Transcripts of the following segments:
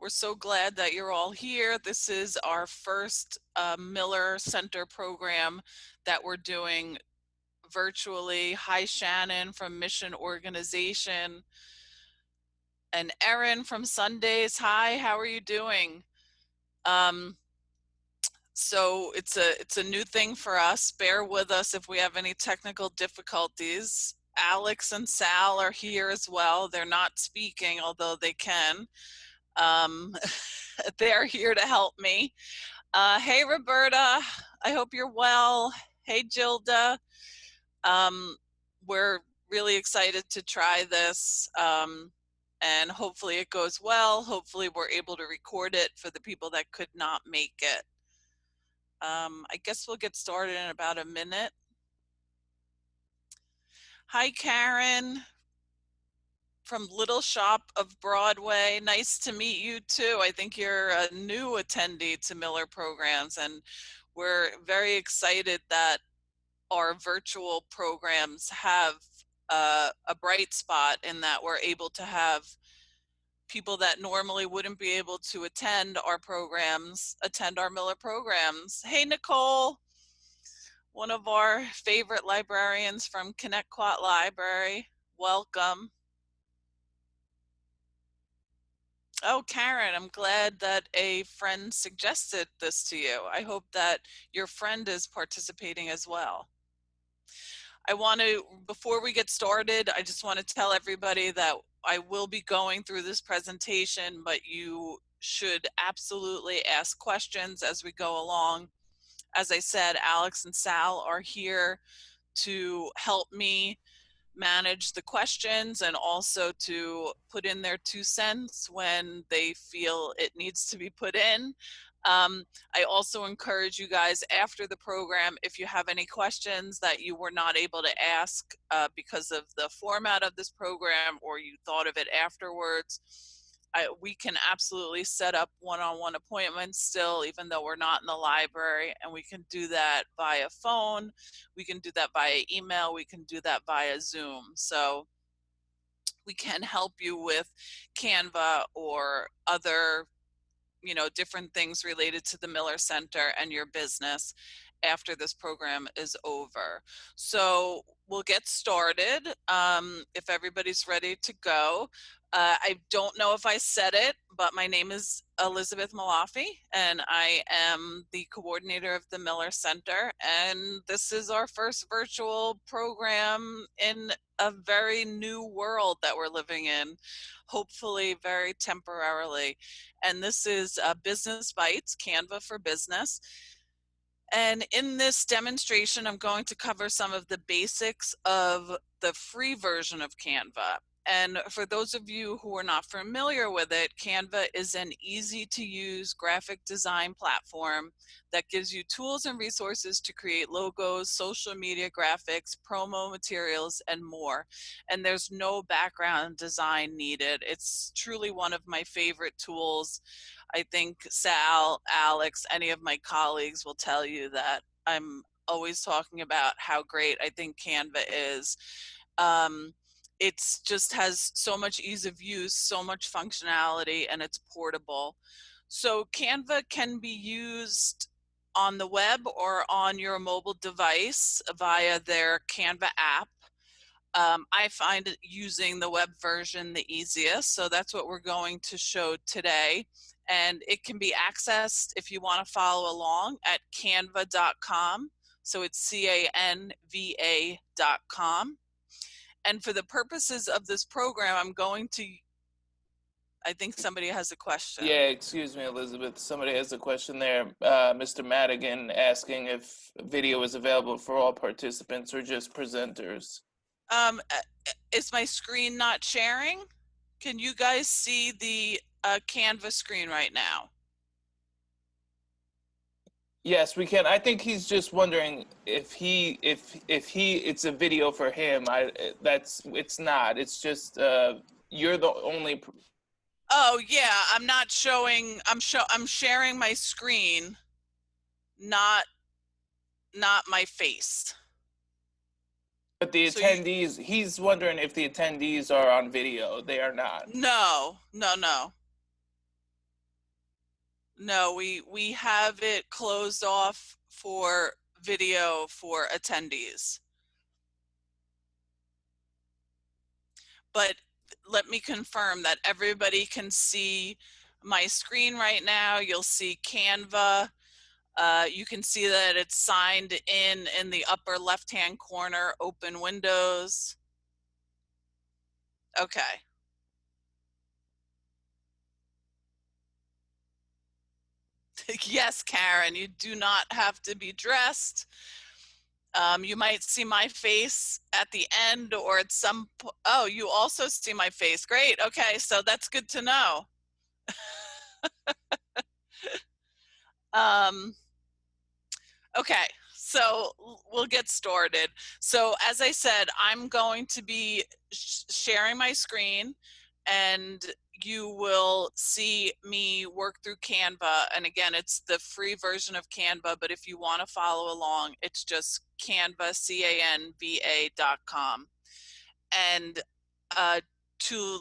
We're so glad that you're all here. This is our first Miller Center program that we're doing virtually. Hi, Shannon from Mission Organization, and Erin from Sundays. Hi, how are you doing? Um, so it's a new thing for us. Bear with us if we have any technical difficulties. Alex and Sal are here as well. They're not speaking, although they can. Um, they're here to help me. Hey, Roberta, I hope you're well. Hey, Gilda. We're really excited to try this, and hopefully it goes well. Hopefully we're able to record it for the people that could not make it. I guess we'll get started in about a minute. Hi, Karen from Little Shop of Broadway. Nice to meet you too. I think you're a new attendee to Miller programs, and we're very excited that our virtual programs have a bright spot in that we're able to have people that normally wouldn't be able to attend our programs attend our Miller programs. Hey, Nicole, one of our favorite librarians from Connecticut Library. Welcome. Oh, Karen, I'm glad that a friend suggested this to you. I hope that your friend is participating as well. I want to, before we get started, I just want to tell everybody that I will be going through this presentation, but you should absolutely ask questions as we go along. As I said, Alex and Sal are here to help me manage the questions and also to put in their 2 cents when they feel it needs to be put in. I also encourage you guys after the program, if you have any questions that you were not able to ask because of the format of this program, or you thought of it afterwards, we can absolutely set up one-on-one appointments still, even though we're not in the library, and we can do that via phone, we can do that via email, we can do that via Zoom. So we can help you with Canva or other, different things related to the Miller Center and your business after this program is over. So we'll get started if everybody's ready to go. I don't know if I said it, but my name is Elizabeth Malafi, and I am the coordinator of the Miller Center. And this is our first virtual program in a very new world that we're living in, hopefully very temporarily. And this is Business Bites, Canva for Business. And in this demonstration, I'm going to cover some of the basics of the free version of Canva. And for those of you who are not familiar with it, Canva is an easy to use graphic design platform that gives you tools and resources to create logos, social media graphics, promo materials, and more. And there's no background design needed. It's truly one of my favorite tools. I think Sal, Alex, any of my colleagues will tell you that I'm always talking about how great I think Canva is. It's just has so much ease of use, so much functionality, and it's portable. So Canva can be used on the web or on your mobile device via their Canva app. I find using the web version the easiest, so that's what we're going to show today. And it can be accessed, if you want to follow along, at canva.com. So it's canva.com. And for the purposes of this program, I'm going to, I think somebody has a question. Yeah, excuse me, Elizabeth. Somebody has a question there. Mr. Madigan asking if video is available for all participants or just presenters. Is my screen not sharing? Can you guys see the Canva screen right now? Yes, we can. I think he's just wondering if it's a video for him. It's not. It's just you're the only. Oh yeah, I'm not showing. I'm sharing my screen, not my face. But the attendees, he's wondering if the attendees are on video. They are not. No. No, we have it closed off for video for attendees. But let me confirm that everybody can see my screen right now. You'll see Canva. You can see that it's signed in the upper left-hand corner, open windows. Okay. Yes, Karen, you do not have to be dressed. You might see my face at the end or at some, oh, you also see my face. Great. Okay. So that's good to know. Um, okay. So we'll get started. So as I said, I'm going to be sharing my screen and you will see me work through Canva. And again, it's the free version of Canva, but if you want to follow along, it's just Canva, CANVA.com. And uh, to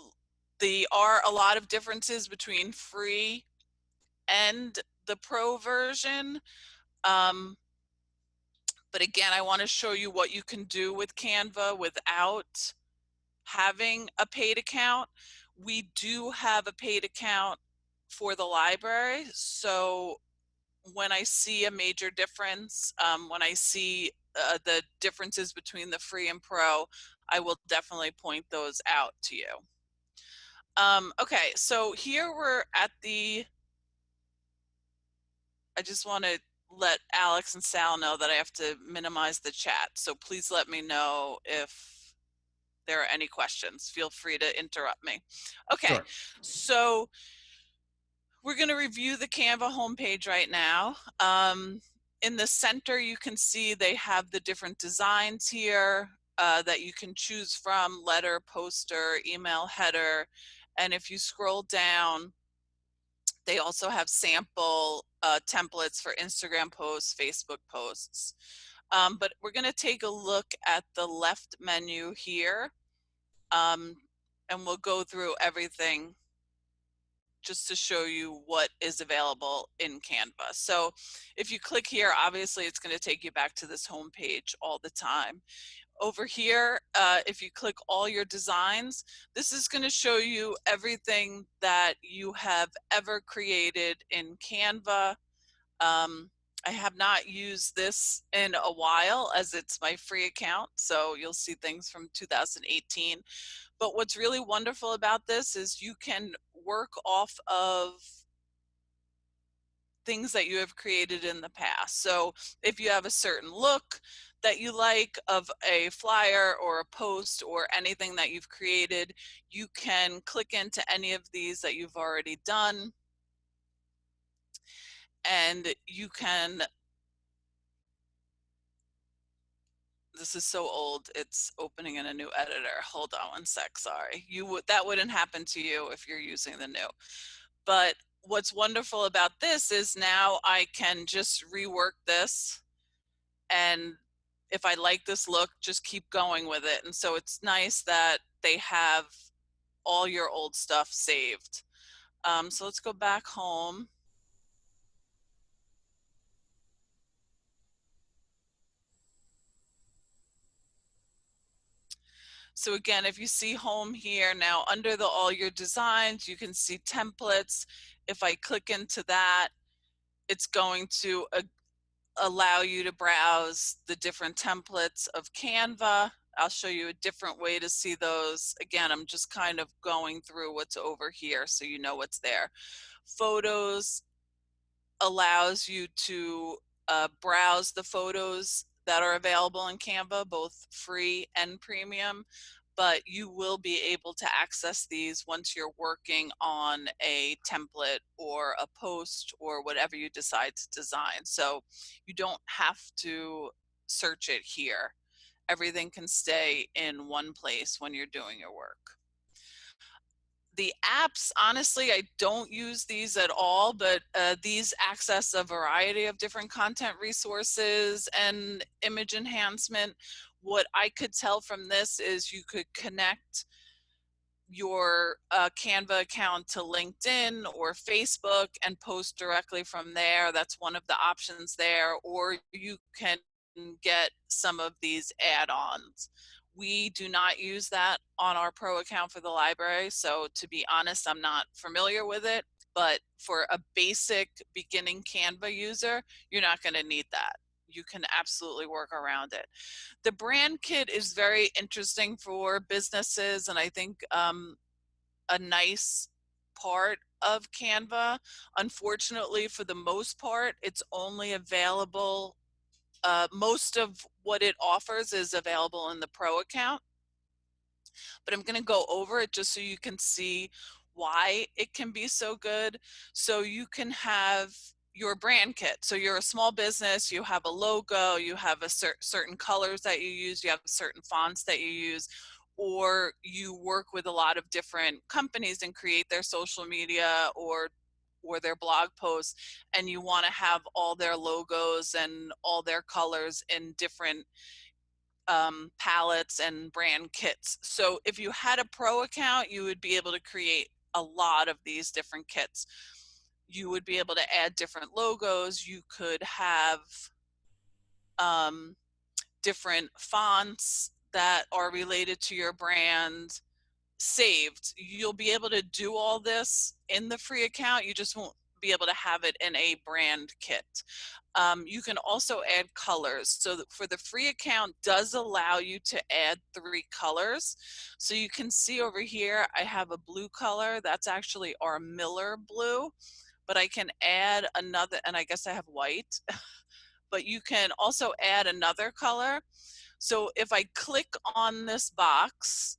there are a lot of differences between free and the pro version. Um, but again, I want to show you what you can do with Canva without having a paid account. We do have a paid account for the library. So when I see a major difference, when I see the differences between the free and pro, I will definitely point those out to you. Okay, so here we're at the, I just want to let Alex and Sal know that I have to minimize the chat. So please let me know if there are any questions. Feel free to interrupt me. Okay, Sure. so we're going to review the Canva homepage right now. In the center, you can see they have the different designs here that you can choose from: letter, poster, email, header. And if you scroll down, they also have sample templates for Instagram posts, Facebook posts. But we're going to take a look at the left menu here, and we'll go through everything just to show you what is available in Canva. So if you click here, obviously it's going to take you back to this home page all the time. Over here, if you click all your designs, this is going to show you everything that you have ever created in Canva. I have not used this in a while as it's my free account, so you'll see things from 2018. But what's really wonderful about this is you can work off of things that you have created in the past. So if you have a certain look that you like of a flyer or a post or anything that you've created, you can click into any of these that you've already done, and you can, this is so old, it's opening in a new editor. Hold on one sec, sorry. That wouldn't happen to you if you're using the new. But what's wonderful about this is now I can just rework this, and if I like this look, just keep going with it. And so it's nice that they have all your old stuff saved. So let's go back home. So again, if you see home here, now under the all your designs, you can see templates. If I click into that, it's going to allow you to browse the different templates of Canva. I'll show you a different way to see those. Again, I'm just kind of going through what's over here so you know what's there. Photos allows you to browse the photos that are available in Canva, both free and premium, but you will be able to access these once you're working on a template or a post or whatever you decide to design. So you don't have to search it here. Everything can stay in one place when you're doing your work. The apps, honestly, I don't use these at all, but these access a variety of different content resources and image enhancement. What I could tell from this is you could connect your Canva account to LinkedIn or Facebook and post directly from there. That's one of the options there. Or you can get some of these add-ons. We do not use that on our pro account for the library. So to be honest, I'm not familiar with it. But for a basic beginning Canva user, you're not going to need that. You can absolutely work around it. The brand kit is very interesting for businesses, and I think a nice part of Canva. Unfortunately, for the most part, it's only available. Most of what it offers is available in the pro account, but I'm going to go over it just so you can see why it can be so good. So you can have your brand kit. So you're a small business, you have a logo, you have a certain colors that you use, you have certain fonts that you use, or you work with a lot of different companies and create their social media or their blog posts, and you want to have all their logos and all their colors in different palettes and brand kits. So if you had a pro account, you would be able to create a lot of these different kits. You would be able to add different logos. You could have um, different fonts that are related to your brand saved. You'll be able to do all this in the free account. You just won't be able to have it in a brand kit. You can also add colors. So for the free account does allow you to add 3 colors. So you can see over here, I have a blue color. That's actually our Miller blue, but I can add another, and I guess I have white, but you can also add another color. So if I click on this box,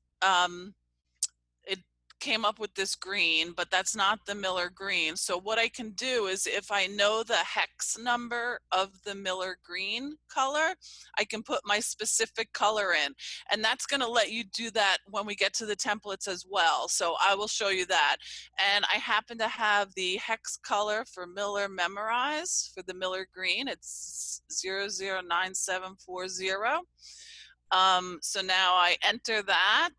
it came up with this green, but that's not the Miller green. So what I can do is if I know the hex number of the Miller green color, I can put my specific color in. And that's going to let you do that when we get to the templates as well. So I will show you that. And I happen to have the hex color for Miller Memorize for the Miller green. It's 009740. So now I enter that,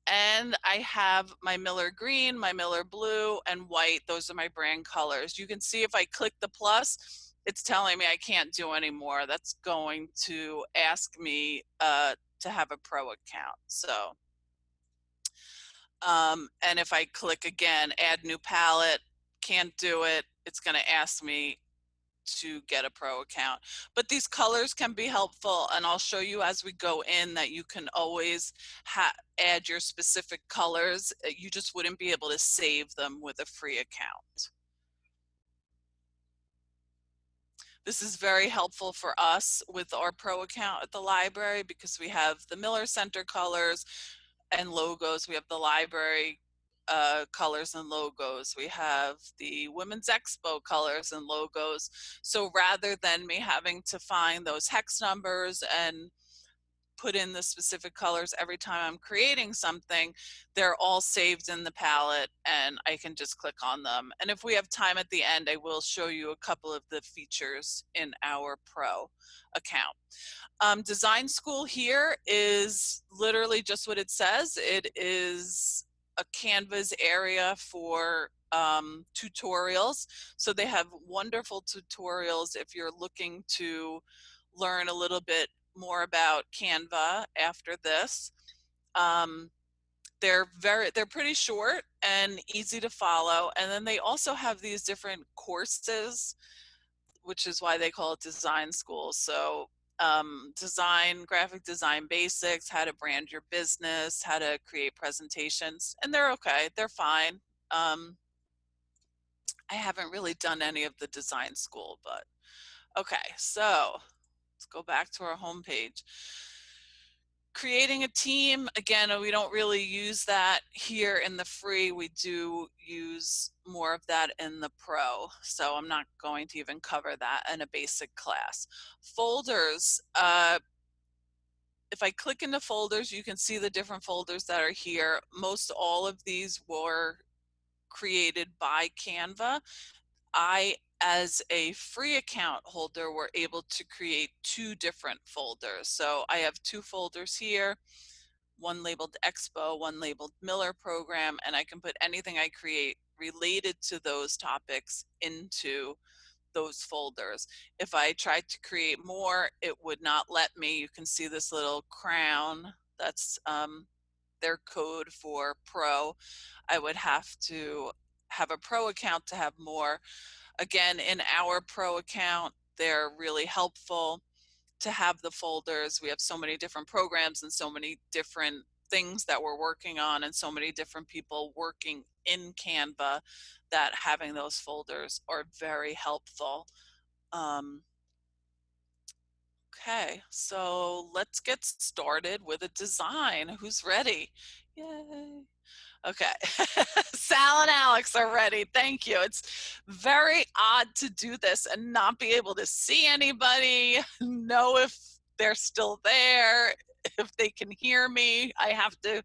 and I have my Miller green, my Miller blue, and white. Those are my brand colors. You can see if I click the plus, it's telling me I can't do anymore. That's going to ask me to have a pro account. So, and if I click again, add new palette, can't do it. It's going to ask me to get a pro account. But these colors can be helpful, and I'll show you as we go in that you can always add your specific colors. You just wouldn't be able to save them with a free account. This is very helpful for us with our pro account at the library because we have the Miller Center colors and logos. We have the library colors and logos. We have the Women's Expo colors and logos. So rather than me having to find those hex numbers and put in the specific colors every time I'm creating something, they're all saved in the palette and I can just click on them. And if we have time at the end, I will show you a couple of the features in our pro account. Design School here is literally just what it says. It is a Canvas area for tutorials. So they have wonderful tutorials if you're looking to learn a little bit more about Canva after this. They're pretty short and easy to follow. And then they also have these different courses, which is why they call it Design School. So graphic design basics, how to brand your business, how to create presentations, and they're okay. They're fine. I haven't really done any of the design school, but okay. So let's go back to our homepage. Creating a team, again, we don't really use that here in the free. We do use more of that in the pro, so I'm not going to even cover that in a basic class. Folders, if I click into folders, you can see the different folders that are here. Most all of these were created by Canva. I, as a free account holder, were able to create 2 different folders. So I have 2 folders here. one labeled Expo, one labeled Miller program, and I can put anything I create related to those topics into those folders. If I tried to create more, it would not let me. You can see this little crown. That's their code for Pro. I would have to have a Pro account to have more. Again, in our Pro account, they're really helpful to have the folders. We have so many different programs and so many different things that we're working on and so many different people working in Canva that having those folders are very helpful. Okay, so let's get started with a design. Who's ready? Yay. Okay, Sal and Alex are ready. Thank you. It's very odd to do this and not be able to see anybody, know if they're still there, if they can hear me. I have to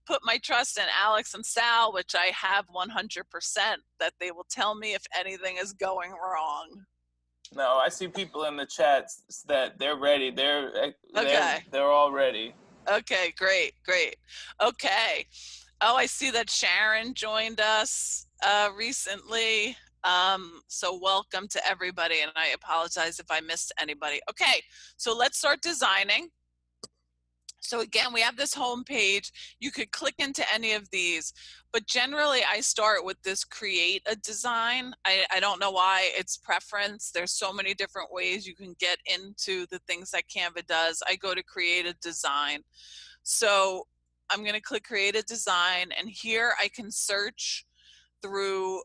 put my trust in Alex and Sal, which I have 100%, that they will tell me if anything is going wrong. No, I see people in the chats that they're ready. Okay. They're all ready. Okay, great, great. Okay. Oh, I see that Sharon joined us recently. So welcome to everybody, and I apologize if I missed anybody. Okay, so let's start designing. So again, we have this home page. You could click into any of these, but generally I start with this create a design. I don't know why, it's preference. There's so many different ways you can get into the things that Canva does. I go to create a design. So I'm going to click create a design, and here I can search through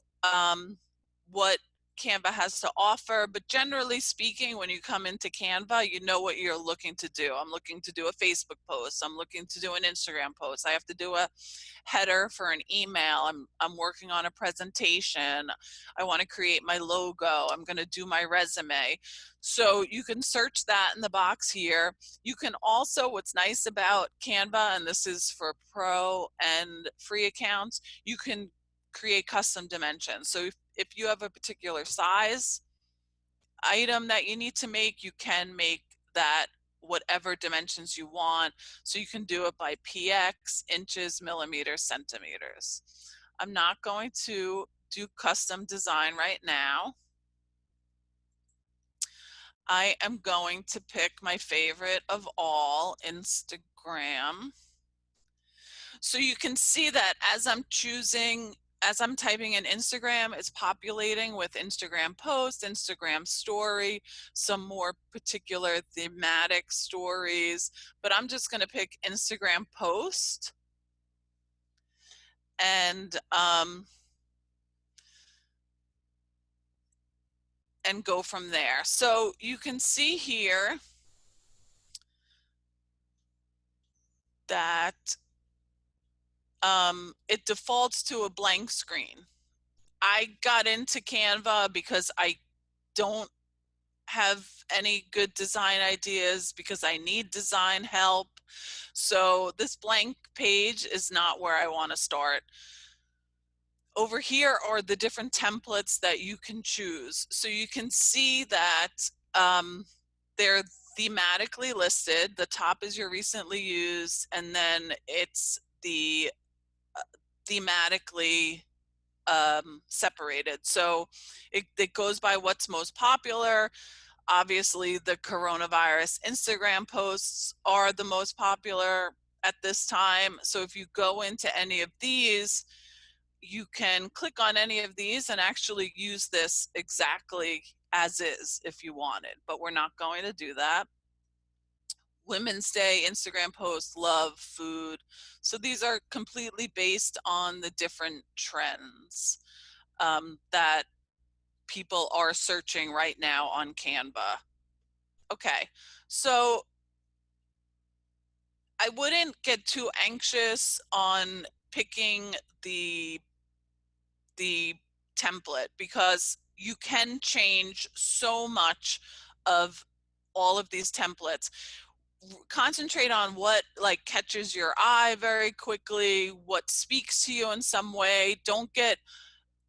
what Canva has to offer. But generally speaking, when you come into Canva, you know what you're looking to do. I'm looking to do a Facebook post. I'm looking to do an Instagram post. I have to do a header for an email. I'm working on a presentation. I want to create my logo. I'm going to do my resume. So you can search that in the box here. You can also, what's nice about Canva, and this is for pro and free accounts, you can create custom dimensions. So if you have a particular size item that you need to make, you can make that whatever dimensions you want. So you can do it by px, inches, millimeters, centimeters. I'm not going to do custom design right now. I am going to pick my favorite of all, Instagram. So you can see that as I'm typing in Instagram, it's populating with Instagram post, Instagram story, some more particular thematic stories, but I'm just going to pick Instagram post and go from there. So you can see here that it defaults to a blank screen. I got into Canva because I don't have any good design ideas, because I need design help. So this blank page is not where I want to start. Over here are the different templates that you can choose. So you can see that they're thematically listed. The top is your recently used, and then it's the thematically separated. So it goes by what's most popular. Obviously, the coronavirus Instagram posts are the most popular at this time. So if you go into any of these, you can click on any of these and actually use this exactly as is if you wanted, but we're not going to do that. Women's Day Instagram post, love, food. So these are completely based on the different trends that people are searching right now on Canva. Okay, so I wouldn't get too anxious on picking the template, because you can change so much of all of these templates. Concentrate on what like catches your eye very quickly, what speaks to you in some way. Don't get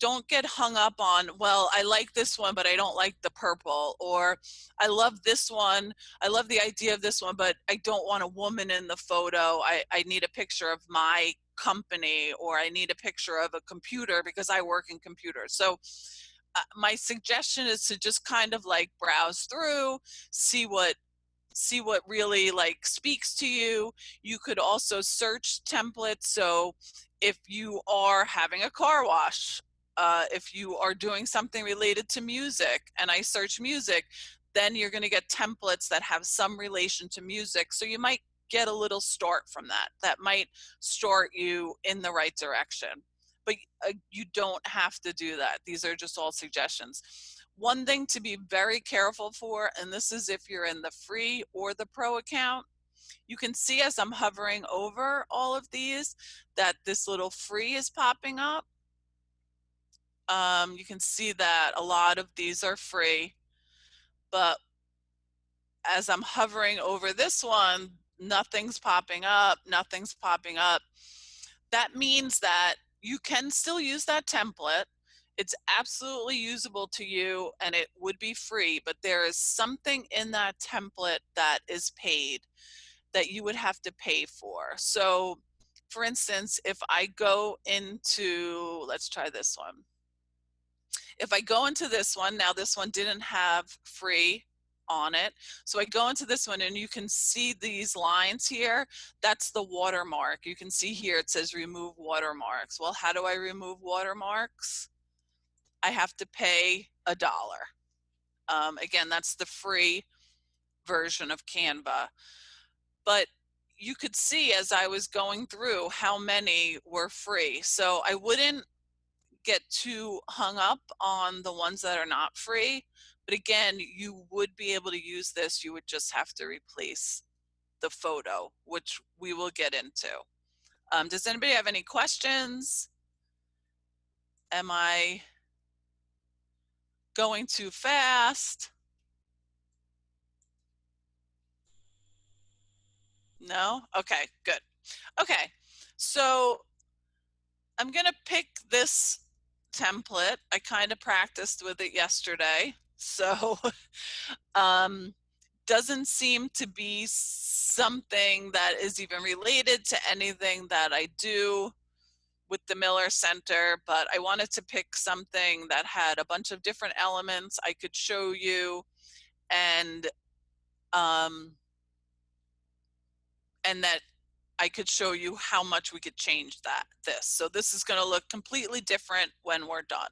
don't get hung up on, well, I like this one, but I don't like the purple, or I love this one. I love the idea of this one, but I don't want a woman in the photo. I need a picture of my company, or I need a picture of a computer because I work in computers. So my suggestion is to just kind of like browse through, see what really like speaks to you. You could also search templates. So if you are having a car wash, if you are doing something related to music and I search music, then you're going to get templates that have some relation to music. So you might get a little start from that. That might start you in the right direction. But you don't have to do that. These are just all suggestions. One thing to be very careful for, and this is if you're in the free or the pro account, you can see as I'm hovering over all of these that this little free is popping up. You can see that a lot of these are free, but as I'm hovering over this one, nothing's popping up, nothing's popping up. That means that you can still use that template. It's absolutely usable to you and it would be free, but there is something in that template that is paid that you would have to pay for. So for instance, if I go into, let's try this one. If I go into this one, now this one didn't have free on it. So I go into this one and you can see these lines here. That's the watermark. You can see here it says remove watermarks. Well, how do I remove watermarks? I have to pay $1. Again, that's the free version of Canva. But you could see as I was going through how many were free. So I wouldn't get too hung up on the ones that are not free. But again, you would be able to use this. You would just have to replace the photo, which we will get into. Does anybody have any questions? Am I going too fast? No? Okay, good. Okay, so I'm gonna pick this template. I kind of practiced with it yesterday. So doesn't seem to be something that is even related to anything that I do with the Miller Center, but I wanted to pick something that had a bunch of different elements I could show you, and um, that I could show you how much we could change this. So this is going to look completely different when we're done.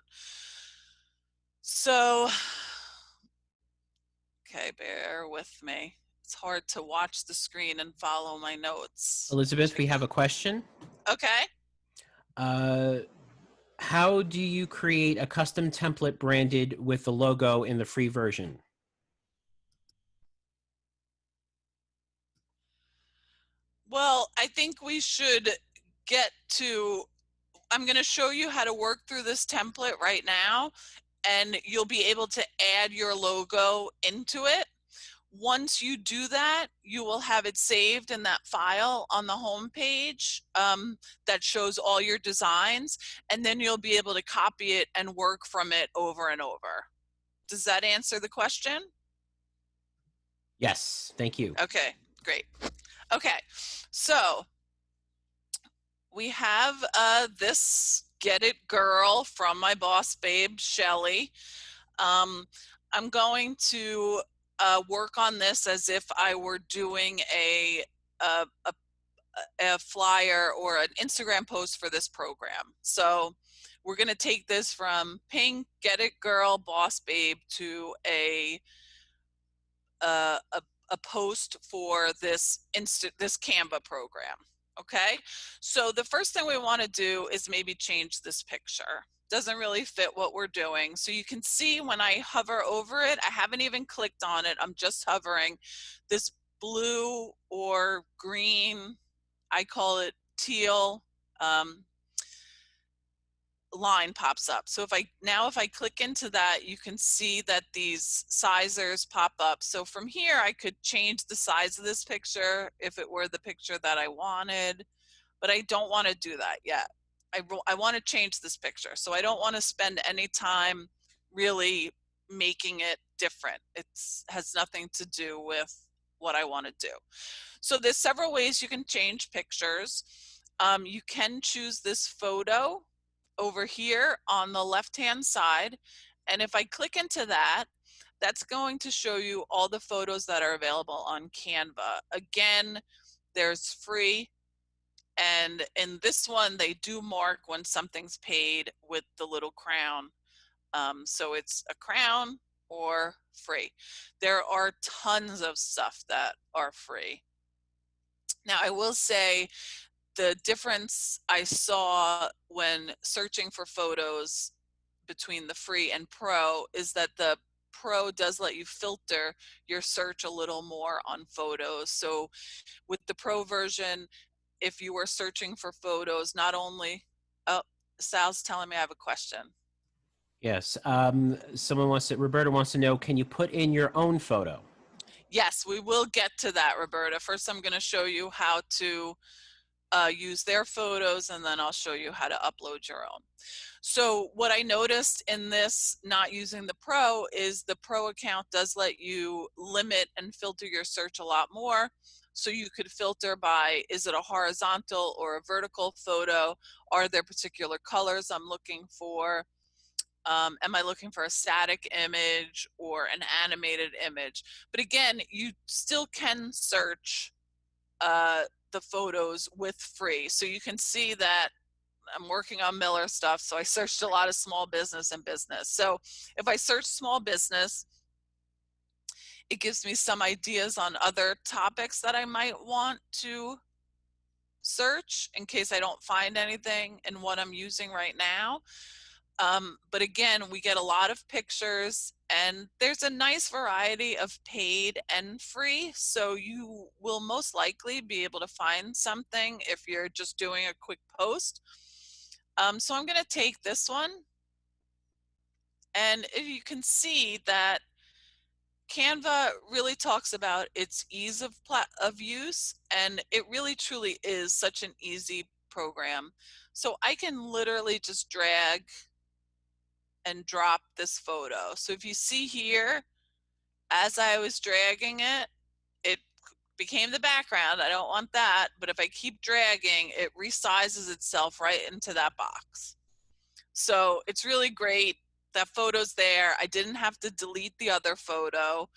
So, okay, bear with me. It's hard to watch the screen and follow my notes. Elizabeth, we have a question. Okay. How do you create a custom template branded with the logo in the free version? Well, I think we should get to, I'm going to show you how to work through this template right now, and you'll be able to add your logo into it. Once you do that, you will have it saved in that file on the home page that shows all your designs, and then you'll be able to copy it and work from it over and over. Does that answer the question? Yes, thank you. Okay, great. Okay, so we have this Get It Girl from my boss babe, Shelly. I'm going to work on this as if I were doing a flyer or an Instagram post for this program. So we're going to take this from pink Get It Girl boss babe to a post for this Canva program. Okay, so the first thing we want to do is maybe change this picture. Doesn't really fit what we're doing. So you can see when I hover over it, I haven't even clicked on it. I'm just hovering. This blue or green, I call it teal, line pops up. So if I click into that, you can see that these sizers pop up. So from here, I could change the size of this picture if it were the picture that I wanted, but I don't want to do that yet. I want to change this picture. So I don't want to spend any time really making it different. It has nothing to do with what I want to do. So there's several ways you can change pictures. You can choose this photo over here on the left-hand side. And if I click into that, that's going to show you all the photos that are available on Canva. Again, there's free, and in this one, they do mark when something's paid with the little crown. So it's a crown or free. There are tons of stuff that are free. Now, I will say the difference I saw when searching for photos between the free and pro is that the pro does let you filter your search a little more on photos. So with the pro version, if you were searching for photos, not only, oh, Sal's telling me I have a question. Yes. Roberta wants to know, can you put in your own photo? Yes, we will get to that, Roberta. First, I'm going to show you how to use their photos, and then I'll show you how to upload your own. So what I noticed in this not using the pro is the pro account does let you limit and filter your search a lot more. So you could filter by, is it a horizontal or a vertical photo? Are there particular colors I'm looking for? Am I looking for a static image or an animated image? But again, you still can search the photos with free. So you can see that I'm working on Miller stuff. So I searched a lot of small business and business. So if I search small business, it gives me some ideas on other topics that I might want to search in case I don't find anything in what I'm using right now. But again, we get a lot of pictures, and there's a nice variety of paid and free. So you will most likely be able to find something if you're just doing a quick post. So I'm going to take this one, and if you can see that Canva really talks about its ease of use, and it really truly is such an easy program. So I can literally just drag and drop this photo. So if you see here, as I was dragging it, it became the background. I don't want that, but if I keep dragging, it resizes itself right into that box. So it's really great. That photo's there. I didn't have to delete the other photo.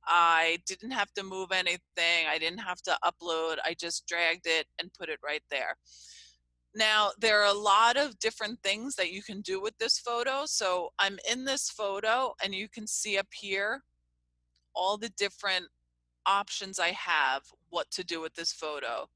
I didn't have to move anything. I didn't have to upload. I just dragged it and put it right there. Now, there are a lot of different things that you can do with this photo. So I'm in this photo, and you can see up here all the different options I have what to do with this photo.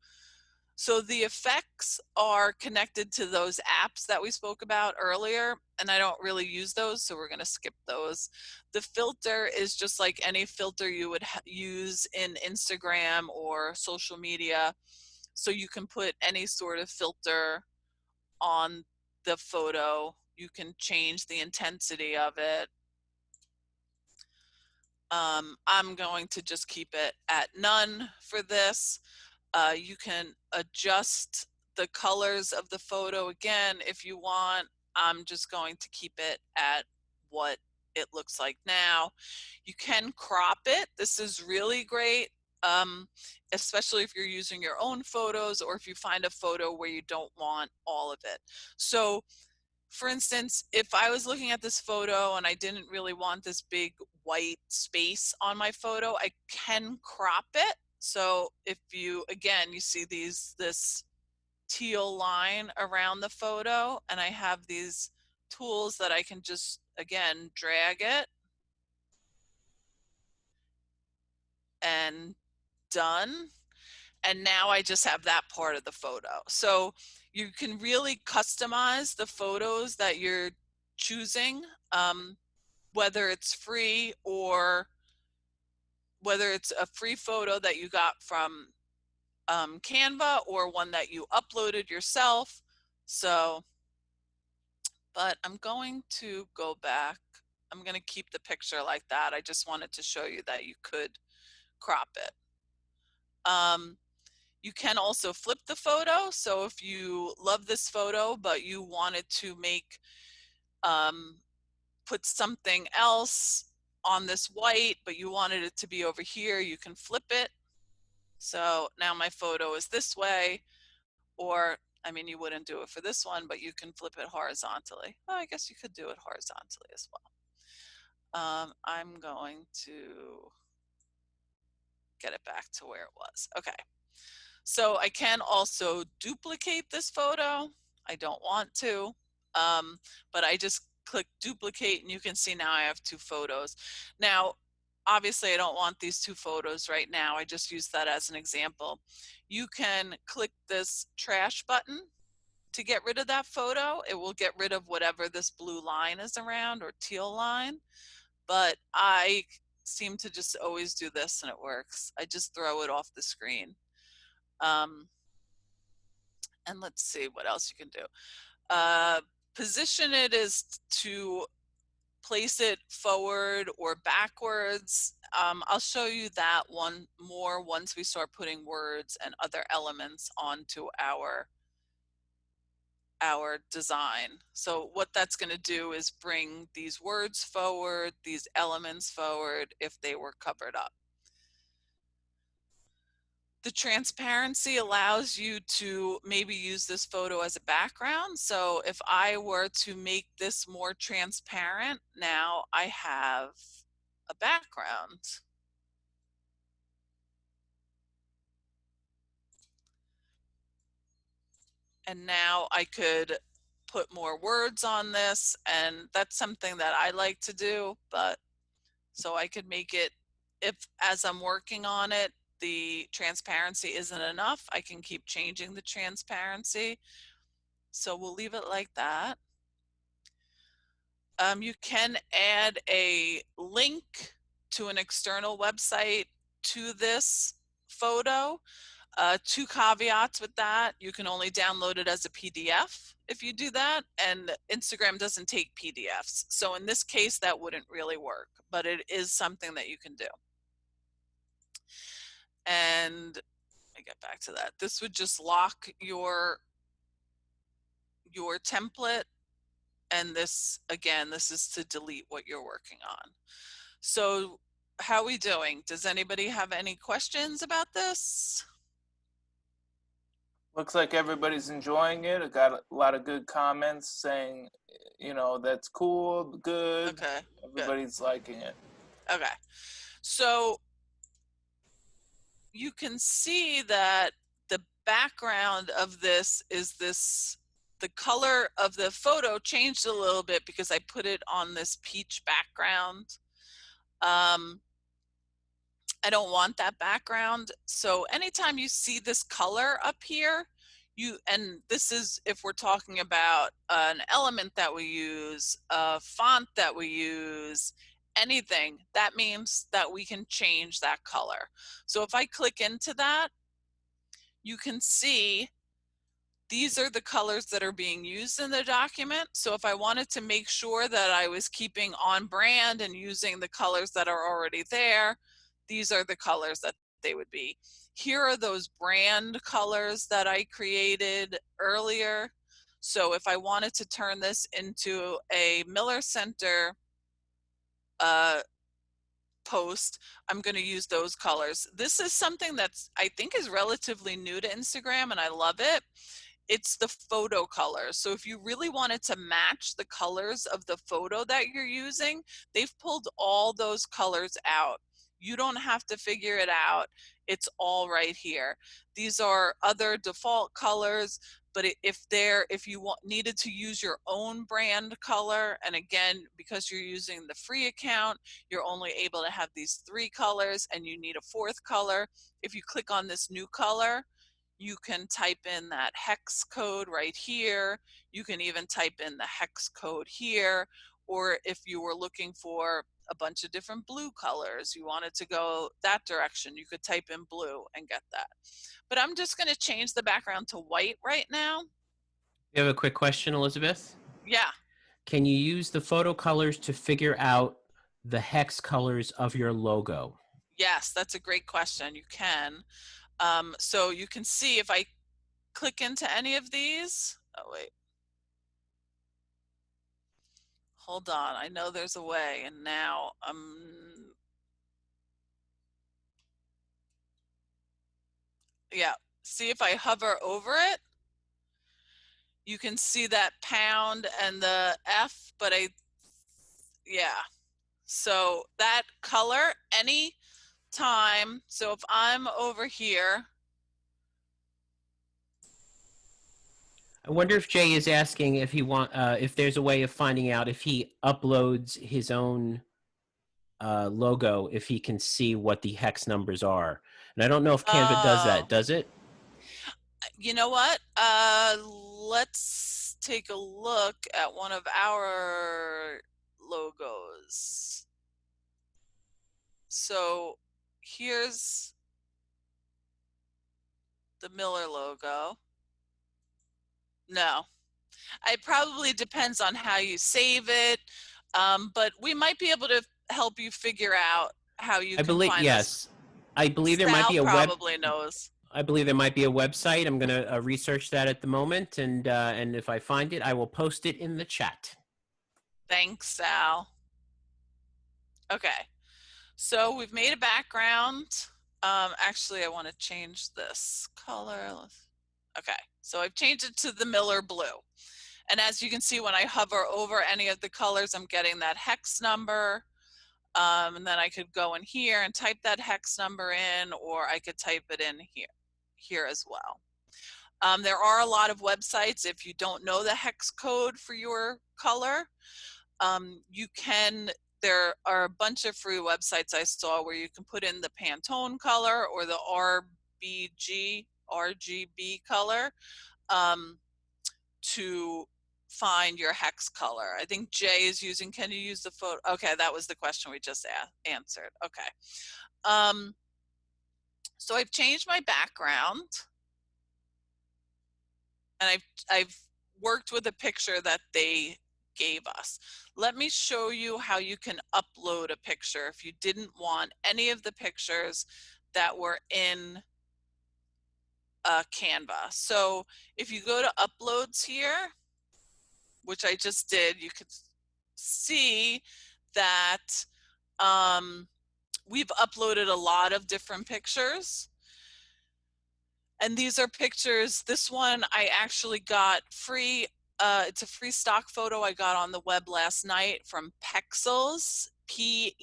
So the effects are connected to those apps that we spoke about earlier, and I don't really use those, so we're going to skip those. The filter is just like any filter you would use in Instagram or social media. So you can put any sort of filter on the photo. You can change the intensity of it. I'm going to just keep it at none for this. You can adjust the colors of the photo again if you want. I'm just going to keep it at what it looks like now. You can crop it. This is really great, especially if you're using your own photos or if you find a photo where you don't want all of it. So for instance, if I was looking at this photo and I didn't really want this big white space on my photo, I can crop it. So if you, again, you see this teal line around the photo, and I have these tools that I can just, again, drag it and done. And now I just have that part of the photo. So you can really customize the photos that you're choosing, whether it's free or whether it's a free photo that you got from Canva or one that you uploaded yourself. So, but I'm going to go back. I'm going to keep the picture like that. I just wanted to show you that you could crop it. You can also flip the photo. So if you love this photo, but you wanted to make, put something else on this white, but you wanted it to be over here, you can flip it. So now my photo is this way, or, I mean, you wouldn't do it for this one, but you can flip it horizontally. Oh, I guess you could do it horizontally as well. I'm going to get it back to where it was. Okay. So I can also duplicate this photo. I don't want to, but I just click duplicate and you can see now I have two photos. Now, obviously I don't want these two photos right now. I just use that as an example. You can click this trash button to get rid of that photo. It will get rid of whatever this blue line is around, or teal line, but I seem to just always do this and it works. I just throw it off the screen. And let's see what else you can do. Position it is to place it forward or backwards. I'll show you that one more once we start putting words and other elements onto our design. So what that's going to do is bring these words forward, these elements forward if they were covered up. The transparency allows you to maybe use this photo as a background. So if I were to make this more transparent, now I have a background. And now I could put more words on this, and that's something that I like to do, but so I could make it, if as I'm working on it, the transparency isn't enough, I can keep changing the transparency. So we'll leave it like that. You can add a link to an external website to this photo. Two caveats with that: you can only download it as a PDF if you do that, and Instagram doesn't take PDFs. So in this case, that wouldn't really work, but it is something that you can do. And I get back to that. This would just lock your template, and this, again, this is to delete what you're working on. So how are we doing? Does anybody have any questions about this? Looks like everybody's enjoying it. I got a lot of good comments saying, you know, that's cool, good. Okay. Everybody's good. liking it. Okay. So you can see that the background of this is this, the color of the photo changed a little bit because I put it on this peach background. I don't want that background. So anytime you see this color up here, and this is if we're talking about an element that we use, a font that we use, anything, that means that we can change that color. So if I click into that, you can see these are the colors that are being used in the document. So if I wanted to make sure that I was keeping on brand and using the colors that are already there, these are the colors that they would be. Here are those brand colors that I created earlier. So if I wanted to turn this into a Miller Center post, I'm going to use those colors. This is something that's, I think, is relatively new to Instagram, and I love it. It's the photo colors. So if you really wanted to match the colors of the photo that you're using, they've pulled all those colors out. You don't have to figure it out. It's all right here. These are other default colors, but if you needed to use your own brand color, and again, because you're using the free account, you're only able to have these 3 colors and you need a 4th color. If you click on this new color, you can type in that hex code right here. You can even type in the hex code here. Or if you were looking for a bunch of different blue colors, you wanted to go that direction, you could type in blue and get that. But I'm just going to change the background to white right now. You have a quick question, Elizabeth? Yeah. Can you use the photo colors to figure out the hex colors of your logo? Yes, that's a great question. You can. So you can see if I click into any of these. Oh, wait. Hold on. I know there's a way. And now yeah. See if I hover over it, you can see that pound and the F, but yeah. So that color, any time. So if I'm over here, I wonder if Jay is asking if if there's a way of finding out if he uploads his own logo, if he can see what the hex numbers are. And I don't know if Canva does that. oh, Does it? you know what? Let's take a look at one of our logos. So here's the Miller logo. No, it probably depends on how you save it, but we might be able to help you figure out how you I can believe find this. yes. I believe there might Sal be a web. probably knows. I believe there might be a website. I'm going to research that at the moment, and if I find it, I will post it in the chat. Thanks, Sal. Okay, so we've made a background. Actually, I want to change this color. Okay, so I've changed it to the Miller blue. And as you can see, when I hover over any of the colors, I'm getting that hex number. And then I could go in here and type that hex number in, or I could type it in here as well. There are a lot of websites. If you don't know the hex code for your color, there are a bunch of free websites I saw where you can put in the Pantone color or the RGB color to find your hex color. I think Jay is using, can you use the photo? Okay, that was the question we just answered. Okay. So I've changed my background, and I've worked with a picture that they gave us. Let me show you how you can upload a picture if you didn't want any of the pictures that were in Canva. So if you go to uploads here, which I just did, you could see that we've uploaded a lot of different pictures. And these are pictures. This one I actually got free. It's a free stock photo I got on the web last night from Pexels, PEXELS.com,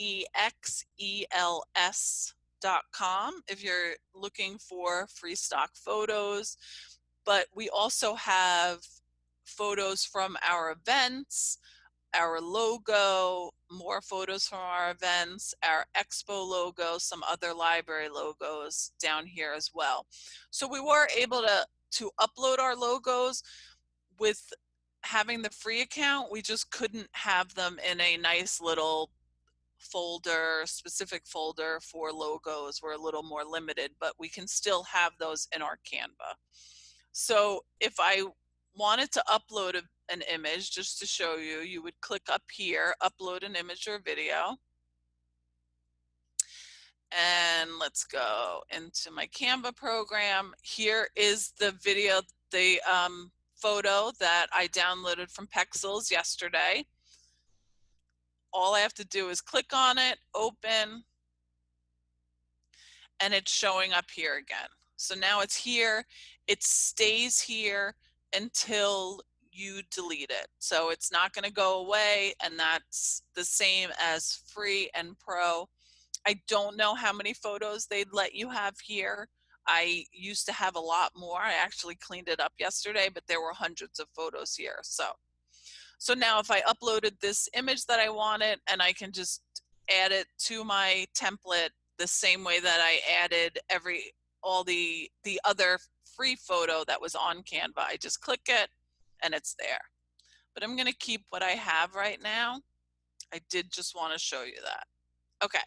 if you're looking for free stock photos. But we also have photos from our events, our logo, more photos from our events, our expo logo, some other library logos down here as well. So we were able to upload our logos with having the free account. We just couldn't have them in a nice little folder, specific folder for logos. We're a little more limited, but we can still have those in our Canva. So if I wanted to upload an image, just to show you, you would click up here, upload an image or video. And let's go into my Canva program. Here is the video, the photo that I downloaded from Pexels yesterday. All I have to do is click on it, open, and it's showing up here again. So now it's here. It stays here until you delete it. So it's not going to go away, and that's the same as free and pro. I don't know how many photos they'd let you have here. I used to have a lot more. I actually cleaned it up yesterday, but there were hundreds of photos here. So now if I uploaded this image that I wanted, and I can just add it to my template the same way that I added all the other free photo that was on Canva. I just click it and it's there. But I'm going to keep what I have right now. I did just want to show you that. Okay.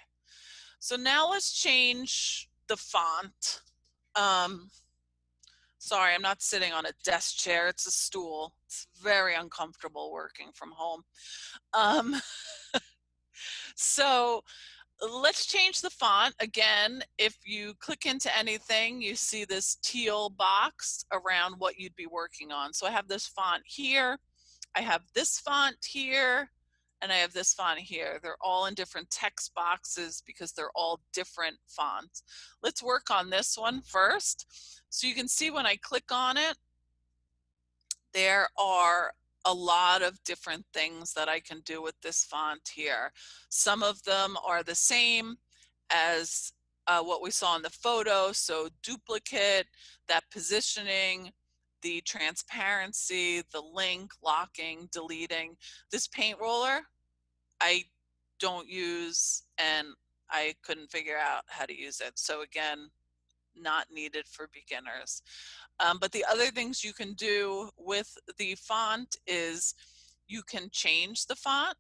So now let's change the font. Sorry, I'm not sitting on a desk chair. It's a stool. It's very uncomfortable working from home. So let's change the font. Again, if you click into anything, you see this teal box around what you'd be working on. So I have this font here, I have this font here, and I have this font here. They're all in different text boxes because they're all different fonts. Let's work on this one first. So you can see when I click on it, there are a lot of different things that I can do with this font here. Some of them are the same as what we saw in the photo. So duplicate, that positioning, the transparency, the link, locking, deleting. This paint roller, I don't use, and I couldn't figure out how to use it. So again, not needed for beginners. But the other things you can do with the font is you can change the font.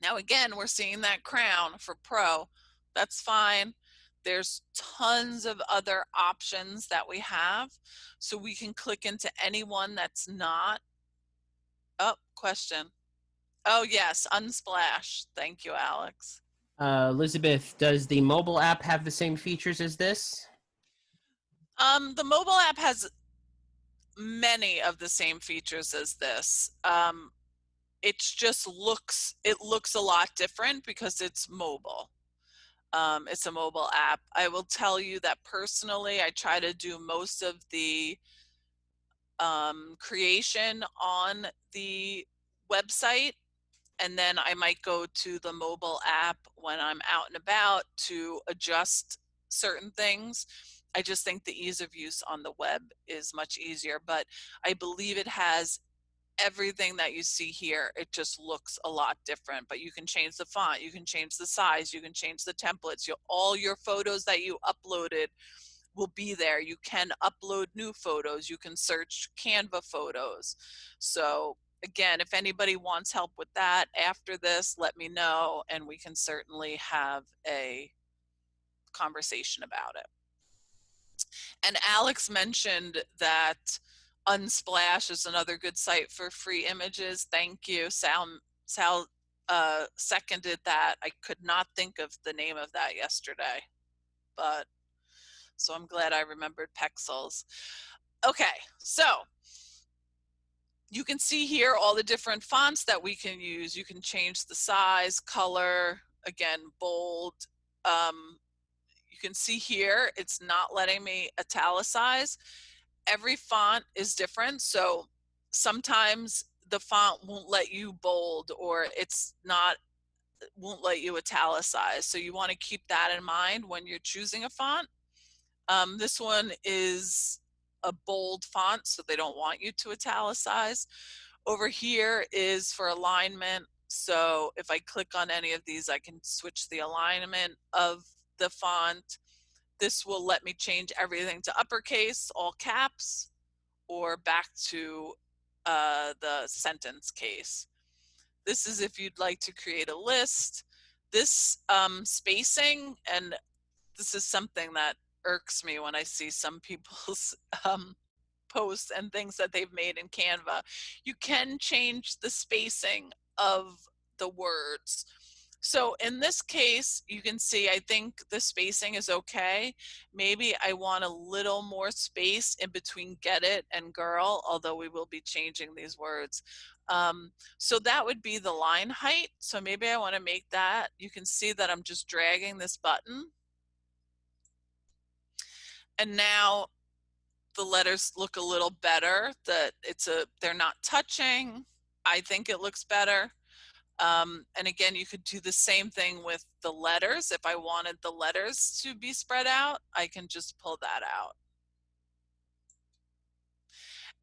Now again, we're seeing that crown for Pro. That's fine. There's tons of other options that we have. So we can click into any one that's not. Oh, question. Oh yes, Unsplash. Thank you, Alex. Elizabeth, does the mobile app have the same features as this? The mobile app has many of the same features as this. It looks a lot different because it's mobile. It's a mobile app. I will tell you that personally, I try to do most of the creation on the website, and then I might go to the mobile app when I'm out and about to adjust certain things. I just think the ease of use on the web is much easier, but I believe it has everything that you see here. It just looks a lot different, but you can change the font, you can change the size, you can change the templates. All your photos that you uploaded will be there. You can upload new photos, you can search Canva photos. So again, if anybody wants help with that after this, let me know and we can certainly have a conversation about it. And Alex mentioned that Unsplash is another good site for free images. Thank you. Sal seconded that. I could not think of the name of that yesterday, but so I'm glad I remembered Pexels. Okay, so you can see here all the different fonts that we can use. You can change the size, color, again, bold. You can see here, it's not letting me italicize. Every font is different. So sometimes the font won't let you bold, or won't let you italicize. So you want to keep that in mind when you're choosing a font. This one is a bold font, so they don't want you to italicize. Over here is for alignment. So if I click on any of these, I can switch the alignment of the font. This will let me change everything to uppercase, all caps, or back to the sentence case. This is if you'd like to create a list. This spacing, and this is something that irks me when I see some people's posts and things that they've made in Canva. You can change the spacing of the words. So in this case, you can see, I think the spacing is okay. Maybe I want a little more space in between get it and girl, although we will be changing these words. So that would be the line height. So maybe I want to make that. You can see that I'm just dragging this button. And now the letters look a little better, that they're not touching. I think it looks better. And again, you could do the same thing with the letters. If I wanted the letters to be spread out, I can just pull that out.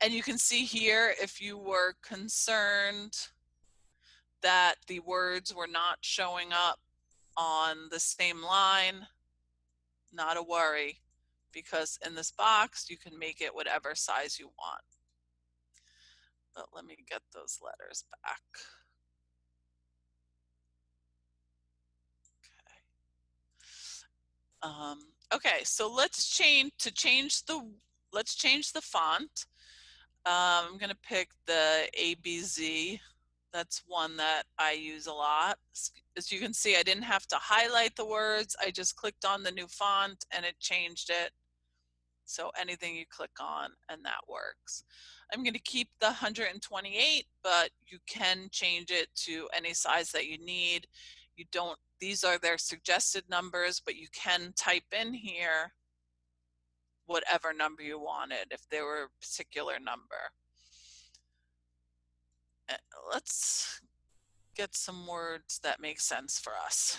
And you can see here, if you were concerned that the words were not showing up on the same line, not a worry, because in this box, you can make it whatever size you want. But let me get those letters back. Okay, so let's change the font. I'm gonna pick the ABZ. That's one that I use a lot. As you can see, I didn't have to highlight the words. I just clicked on the new font and it changed it. So anything you click on and that works. I'm going to keep the 128, but you can change it to any size that you need. You don't, these are their suggested numbers, but you can type in here whatever number you wanted if there were a particular number. Let's get some words that make sense for us.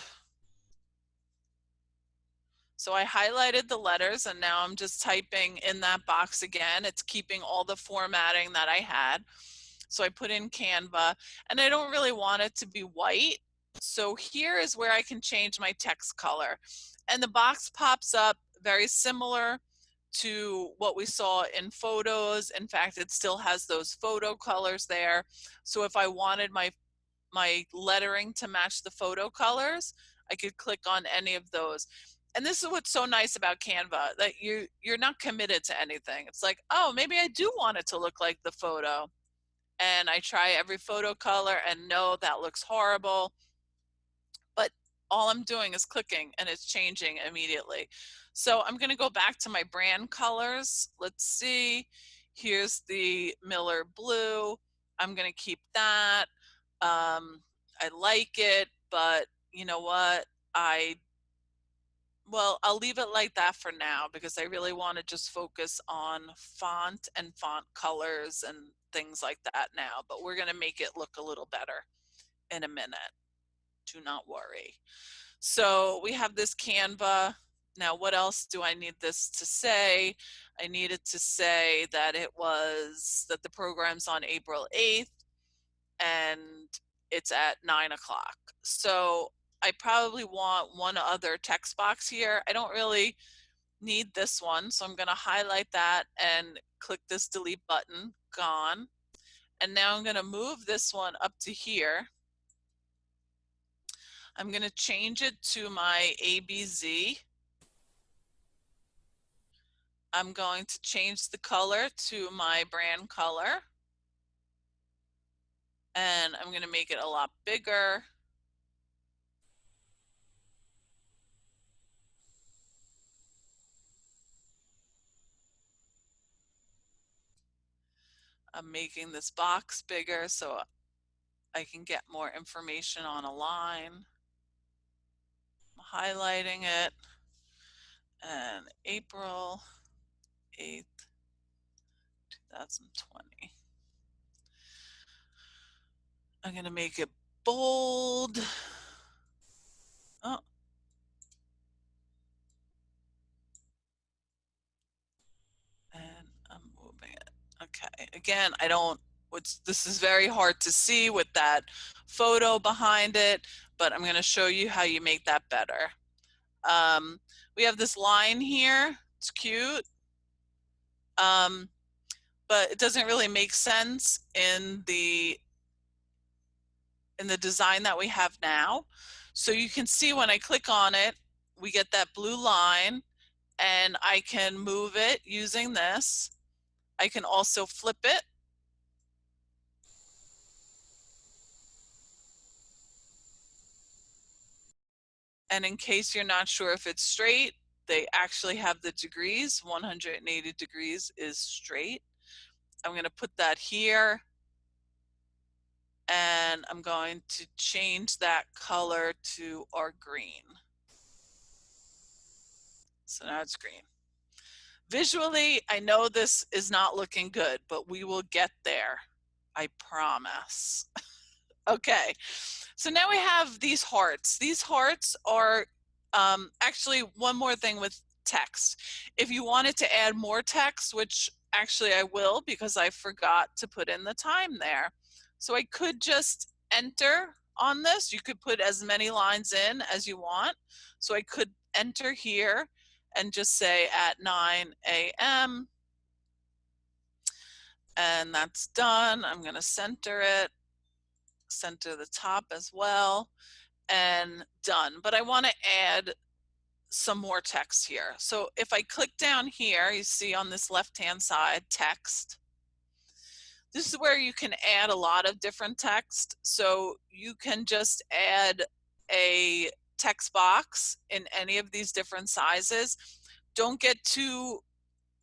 So I highlighted the letters and now I'm just typing in that box again. It's keeping all the formatting that I had. So I put in Canva and I don't really want it to be white. So here is where I can change my text color. And the box pops up very similar to what we saw in photos. In fact, it still has those photo colors there. So if I wanted my lettering to match the photo colors, I could click on any of those. And this is what's so nice about Canva, that you're not committed to anything. It's like, oh, maybe I do want it to look like the photo. And I try every photo color and no, that looks horrible. But all I'm doing is clicking and it's changing immediately. So I'm gonna go back to my brand colors. Let's see, here's the Miller Blue. I'm gonna keep that. I like it, but you know what? Well, I'll leave it like that for now because I really want to just focus on font and font colors and things like that now, but we're going to make it look a little better in a minute. Do not worry. So we have this Canva. Now, what else do I need this to say? I needed to say that that the program's on April 8th and it's at 9 o'clock. So I probably want one other text box here. I don't really need this one, so I'm going to highlight that and click this delete button, gone. And now I'm going to move this one up to here. I'm going to change it to my ABZ. I'm going to change the color to my brand color. And I'm going to make it a lot bigger. I'm making this box bigger so I can get more information on a line. I'm highlighting it. And April 8th, 2020. I'm going to make it bold. Oh. And I'm moving it. Okay. Again, this is very hard to see with that photo behind it, but I'm going to show you how you make that better. We have this line here. It's cute. But it doesn't really make sense in the design that we have now. So you can see when I click on it, we get that blue line and I can move it using this. I can also flip it. And in case you're not sure if it's straight, they actually have the degrees. 180 degrees is straight. I'm going to put that here. And I'm going to change that color to our green. So now it's green. Visually, I know this is not looking good, but we will get there. I promise. Okay, so now we have these hearts. These hearts are actually one more thing with text. If you wanted to add more text, which actually I will because I forgot to put in the time there. So I could just enter on this. You could put as many lines in as you want. So I could enter here and just say at 9 a.m. and that's done. I'm going to center it, center the top as well, and done. But I want to add some more text here. So if I click down here, you see on this left-hand side, text. This is where you can add a lot of different text. So you can just add a text box in any of these different sizes. Don't get too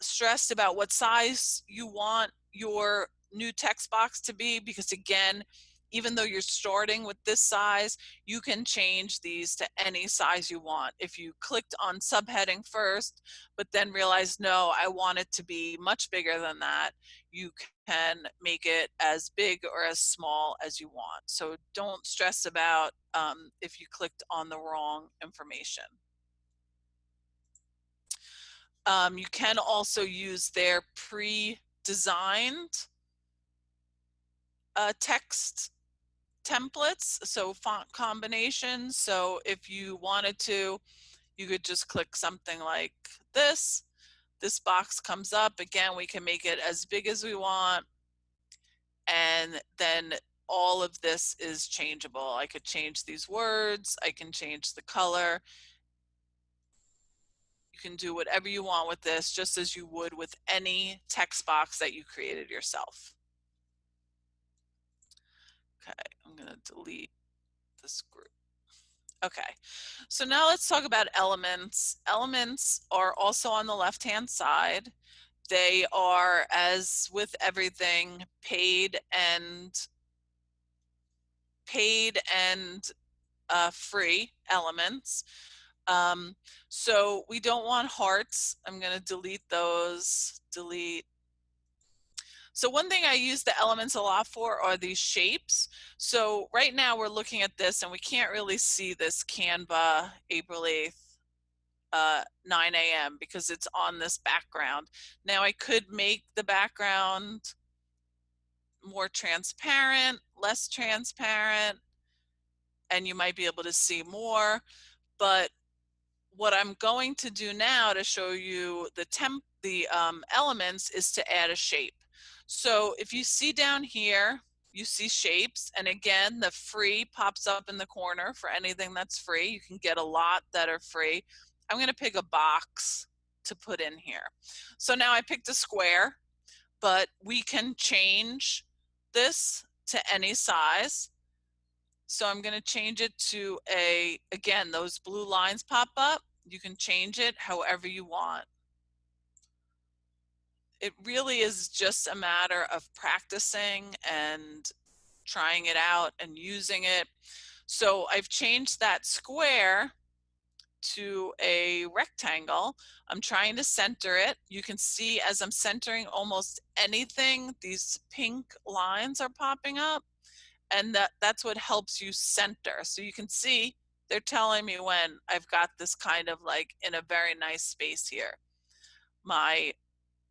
stressed about what size you want your new text box to be, because again, even though you're starting with this size, you can change these to any size you want. If you clicked on subheading first, but then realized, no, I want it to be much bigger than that, you can make it as big or as small as you want. So don't stress about if you clicked on the wrong information. You can also use their pre-designed text templates, so font combinations. So if you wanted to, you could just click something like this. This box comes up. Again, we can make it as big as we want. And then all of this is changeable. I could change these words. I can change the color. You can do whatever you want with this, just as you would with any text box that you created yourself. Okay, I'm going to delete this group. Okay, so now let's talk about elements. Elements are also on the left-hand side. They are, as with everything, paid and free elements. So we don't want hearts. I'm going to delete those. Delete. So one thing I use the elements a lot for are these shapes. So right now we're looking at this and we can't really see this Canva April 8th 9 a.m. because it's on this background. Now I could make the background more transparent, less transparent, and you might be able to see more. But what I'm going to do now to show you the elements is to add a shape. So if you see down here, you see shapes, and again, the free pops up in the corner for anything that's free. You can get a lot that are free. I'm going to pick a box to put in here. So now I picked a square, but we can change this to any size. So I'm going to change it to again, those blue lines pop up. You can change it however you want. It really is just a matter of practicing and trying it out and using it. So I've changed that square to a rectangle. I'm trying to center it. You can see as I'm centering almost anything, these pink lines are popping up, and that's what helps you center. So you can see they're telling me when I've got this kind of like in a very nice space here. My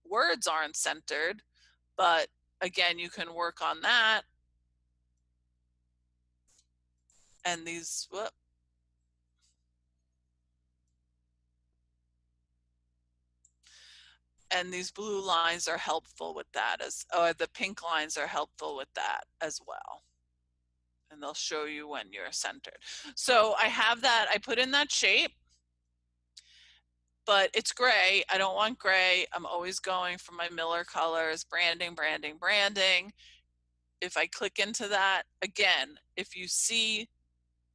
words aren't centered, but again, you can work on that. And these, whoop, and these blue lines are helpful with that, or the pink lines are helpful with that as well. And they'll show you when you're centered. So I have that, I put in that shape, but it's gray. I don't want gray. I'm always going for my Miller colors, branding, branding, branding. If I click into that, again, if you see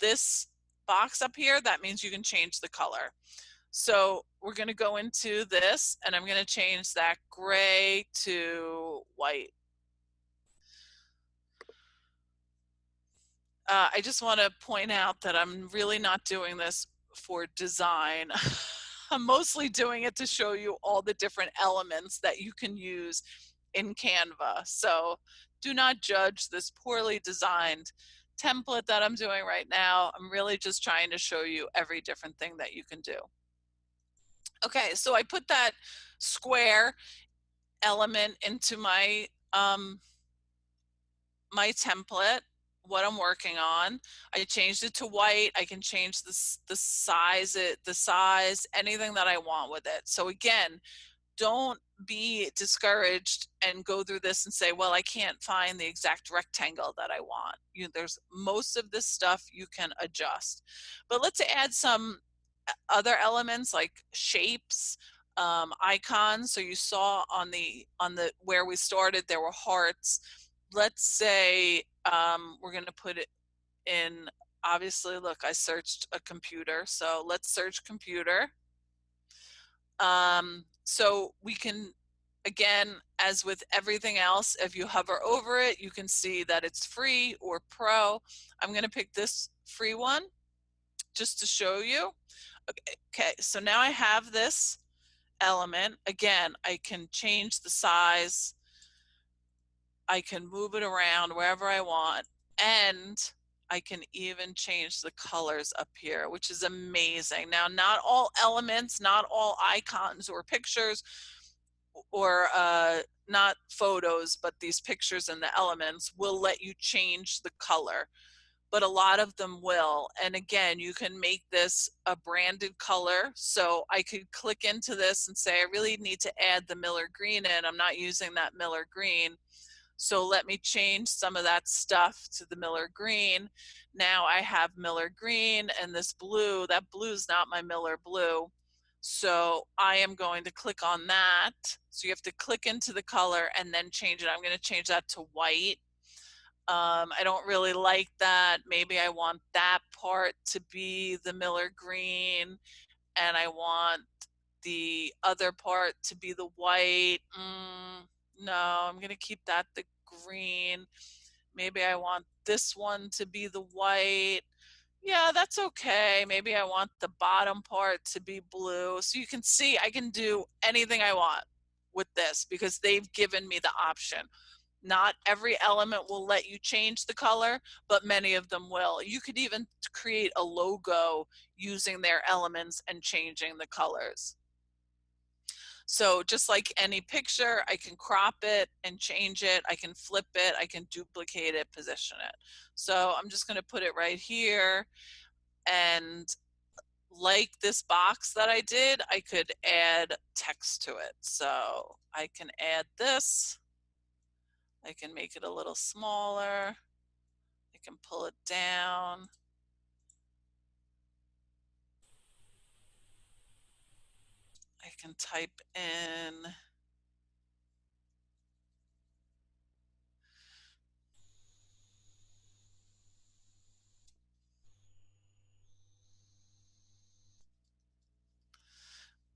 this box up here, that means you can change the color. So we're going to go into this and I'm going to change that gray to white. I just want to point out that I'm really not doing this for design. I'm mostly doing it to show you all the different elements that you can use in Canva. So do not judge this poorly designed template that I'm doing right now. I'm really just trying to show you every different thing that you can do. Okay, so I put that square element into my my template, what I'm working on. I changed it to white. I can change the size, anything that I want with it. So again, don't be discouraged and go through this and say, well, I can't find the exact rectangle that I want. There's most of this stuff you can adjust. But let's add some other elements like shapes. icons. So you saw on the where we started, there were hearts. Let's say we're going to put it in, obviously, look, I searched a computer. So let's search computer. So we can, again, as with everything else, if you hover over it, you can see that it's free or pro. I'm going to pick this free one just to show you. Okay, so now I have this element. Again, I can change the size. I can move it around wherever I want. And I can even change the colors up here, which is amazing. Now, not all elements, not all icons or pictures or not photos, but these pictures and the elements will let you change the color, but a lot of them will. And again, you can make this a branded color. So I could click into this and say, I really need to add the Miller green in. I'm not using that Miller green. So let me change some of that stuff to the Miller green. Now I have Miller green and this blue. That blue is not my Miller blue. So I am going to click on that. So you have to click into the color and then change it. I'm going to change that to white. I don't really like that. Maybe I want that part to be the Miller green and I want the other part to be the white. No, I'm going to keep that the green. Maybe I want this one to be the white. Yeah, that's okay. Maybe I want the bottom part to be blue. So you can see I can do anything I want with this because they've given me the option. Not every element will let you change the color, but many of them will. You could even create a logo using their elements and changing the colors. So just like any picture, I can crop it and change it. I can flip it. I can duplicate it, position it. So I'm just going to put it right here. And like this box that I did, I could add text to it. So I can add this. I can make it a little smaller. I can pull it down. I can type in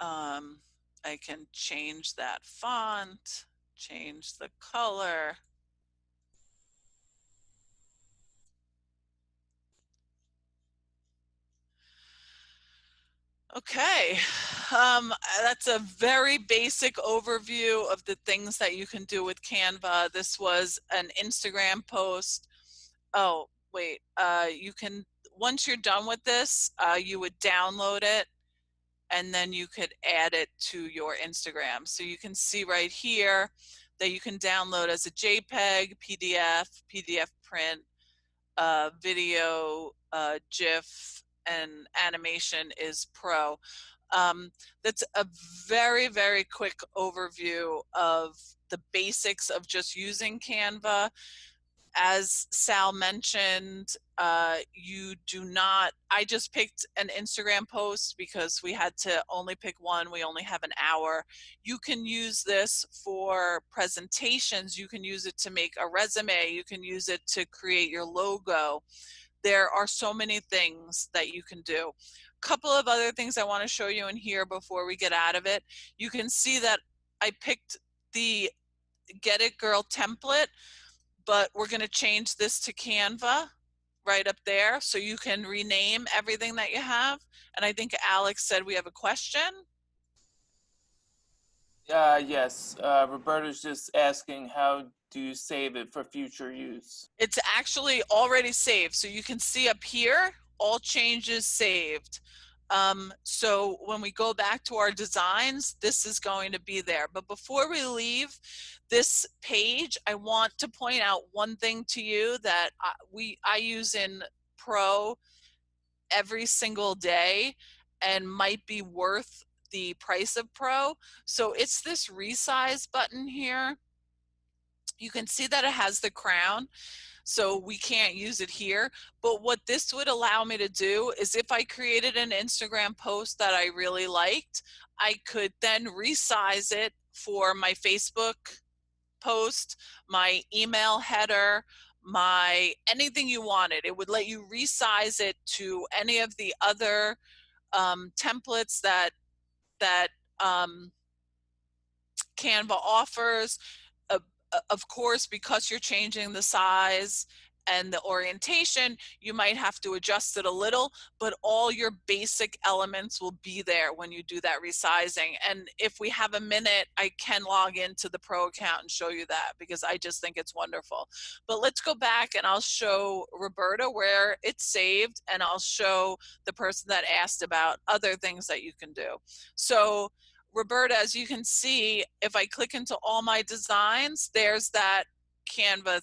I can change that font, change the color. Okay, that's a very basic overview of the things that you can do with Canva. This was an Instagram post. Oh, wait, you can, once you're done with this, you would download it and then you could add it to your Instagram. So you can see right here that you can download as a JPEG, PDF print, video, GIF, and animation is pro. That's a very, very quick overview of the basics of just using Canva. As Sal mentioned, you do not, I just picked an Instagram post because we had to only pick one. We only have an hour. You can use this for presentations. You can use it to make a resume. You can use it to create your logo. There are so many things that you can do. A couple of other things I want to show you in here before we get out of it. You can see that I picked the Get It Girl template, but we're going to change this to Canva right up there so you can rename everything that you have. And I think Alex said we have a question. Yes. Roberta's just asking, how do you save it for future use? It's actually already saved. So you can see up here, all changes saved. So when we go back to our designs, this is going to be there. But before we leave this page, I want to point out one thing to you that I use in Pro every single day and might be worth the price of Pro. So it's this resize button here. You can see that it has the crown. so we can't use it here. But what this would allow me to do is if I created an Instagram post that I really liked, I could then resize it for my Facebook post, my email header, my anything you wanted. It would let you resize it to any of the other templates that Canva offers. Uh, of course, because you're changing the size and the orientation, you might have to adjust it a little, but all your basic elements will be there when you do that resizing. And if we have a minute, I can log into the pro account and show you that, because I just think it's wonderful. But let's go back and I'll show Roberta where it's saved, and I'll show the person that asked about other things that you can do. So Roberta, as you can see, if I click into all my designs, there's that Canva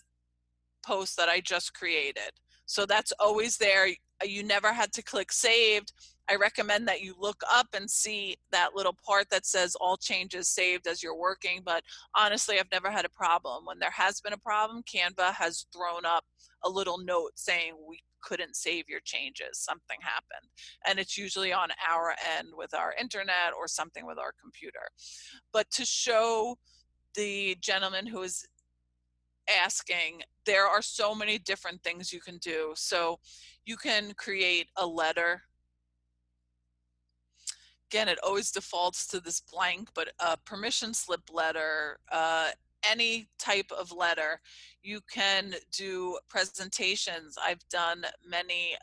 post that I just created. So that's always there. You never had to click saved. I recommend that you look up and see that little part that says all changes saved as you're working. But honestly, I've never had a problem. When there has been a problem, Canva has thrown up a little note saying we couldn't save your changes, something happened. And it's usually on our end with our internet or something with our computer. But to show the gentleman who is asking, there are so many different things you can do. So you can create a letter. Again, it always defaults to this blank, but a permission slip letter, any type of letter. You can do presentations. I've done many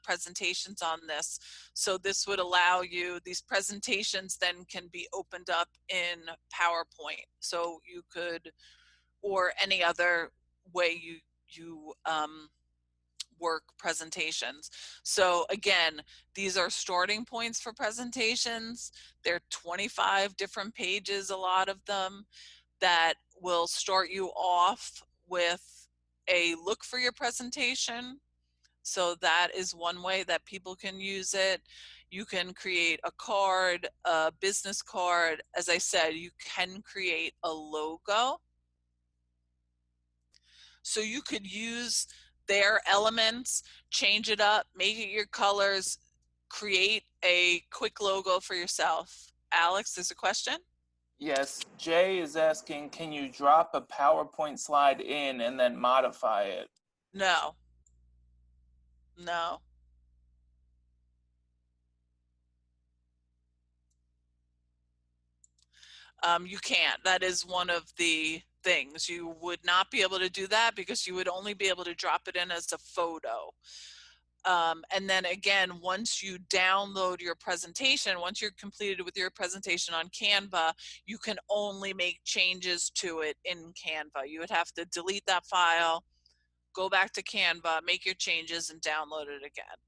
presentations on this. So this would allow you, these presentations then can be opened up in PowerPoint. So you could, or any other way you work presentations. So again, these are starting points for presentations. There are 25 different pages, a lot of them, that will start you off with a look for your presentation. So that is one way that people can use it. You can create a card, a business card. As I said, you can create a logo. So you could use their elements, change it up, make it your colors, create a quick logo for yourself. Alex, there's a question? Yes, Jay is asking, can you drop a PowerPoint slide in and then modify it? No. No. You can't. That is one of the things. You would not be able to do that because you would only be able to drop it in as a photo. And then again, once you download your presentation, once you're completed with your presentation on Canva, you can only make changes to it in Canva. You would have to delete that file, go back to Canva, make your changes, and download it again.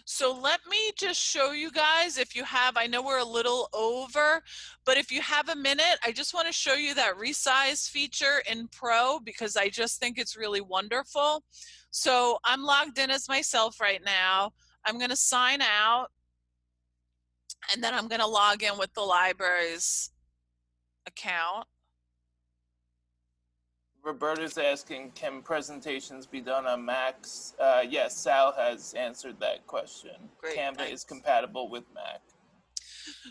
So let me just show you guys, if you have, I know we're a little over, but if you have a minute, I just want to show you that resize feature in Pro because I just think it's really wonderful. So I'm logged in as myself right now. I'm going to sign out, and then I'm going to log in with the library's account. Roberta's asking, can presentations be done on Macs? Yes, Sal has answered that question. Great, Canva thanks. is compatible with Mac.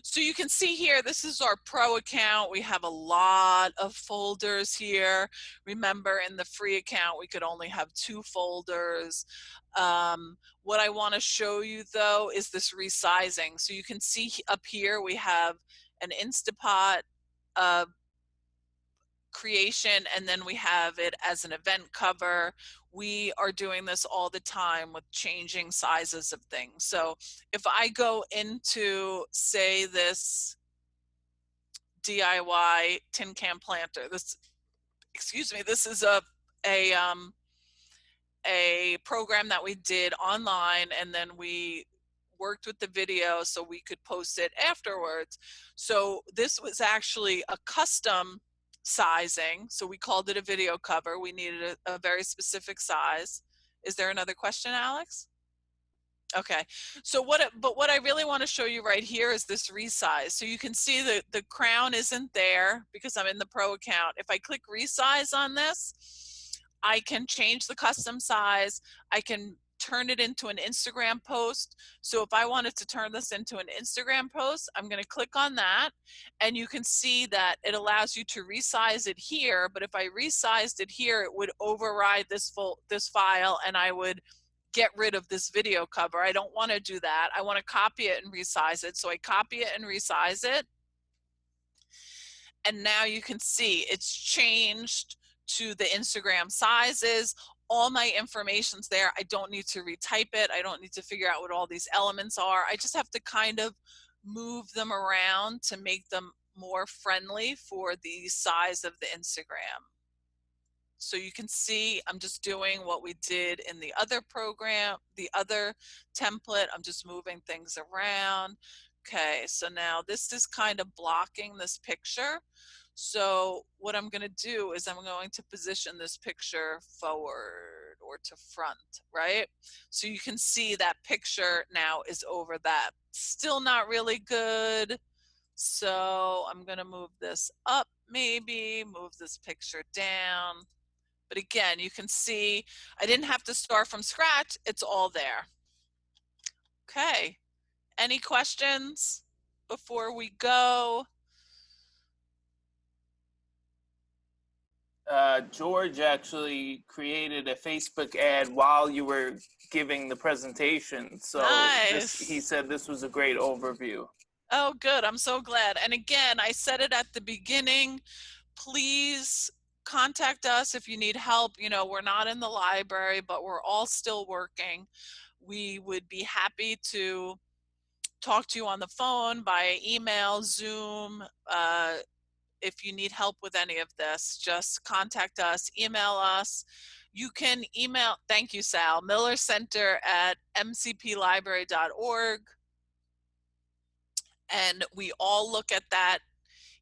So you can see here, this is our Pro account. We have a lot of folders here. Remember, in the free account, we could only have 2 folders. What I want to show you, though, is this resizing. So you can see up here, we have an Instapot creation, and then we have it as an event cover. We are doing this all the time with changing sizes of things. So if I go into, say, this DIY tin can planter, this, excuse me, this is a program that we did online, and then we worked with the video so we could post it afterwards. So this was actually a custom sizing. So we called it a video cover. We needed a very specific size. Is there another question, Alex? Okay. So what I really want to show you right here is this resize. So you can see the crown isn't there because I'm in the pro account. If I click resize on this, I can change the custom size. I can turn it into an Instagram post. So if I wanted to turn this into an Instagram post, I'm going to click on that, and you can see that it allows you to resize it here. But if I resized it here, it would override this file, and I would get rid of this video cover. I don't want to do that. I want to copy it and resize it. So I copy it and resize it. And now you can see it's changed to the Instagram sizes. All my information's there. I don't need to retype it. I don't need to figure out what all these elements are. I just have to kind of move them around to make them more friendly for the size of the Instagram. So you can see I'm just doing what we did in the other program, the other template. I'm just moving things around. Okay, so now this is kind of blocking this picture. So what I'm going to do is I'm going to position this picture forward or to front, right? So you can see that picture now is over that. Still not really good. So I'm going to move this up, maybe move this picture down. But again, you can see I didn't have to start from scratch. It's all there. Okay. Any questions before we go? George actually created a Facebook ad while you were giving the presentation. So he Nice. said this was a great overview. Oh, good. I'm so glad. And again, I said it at the beginning. Please contact us if you need help. You know, we're not in the library, but we're all still working. We would be happy to talk to you on the phone, via email, Zoom. If you need help with any of this, just contact us, email us. You can email, thank you, Sal, millercenter@mcplibrary.org. And we all look at that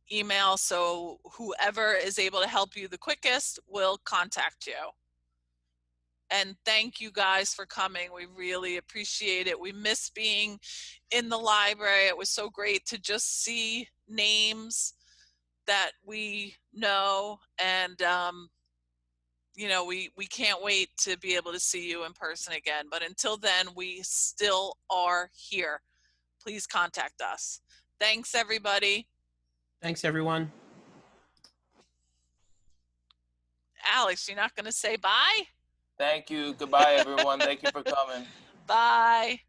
email, so whoever is able to help you the quickest will contact you. And thank you guys for coming. We really appreciate it. We miss being in the library. It was so great to just see names that we know, and you know, we can't wait to be able to see you in person again. But until then, we still are here. Please contact us. Thanks, everybody. Thanks, everyone. Alex, you're not going to say bye? Thank you. Goodbye, everyone. Thank you for coming. Bye.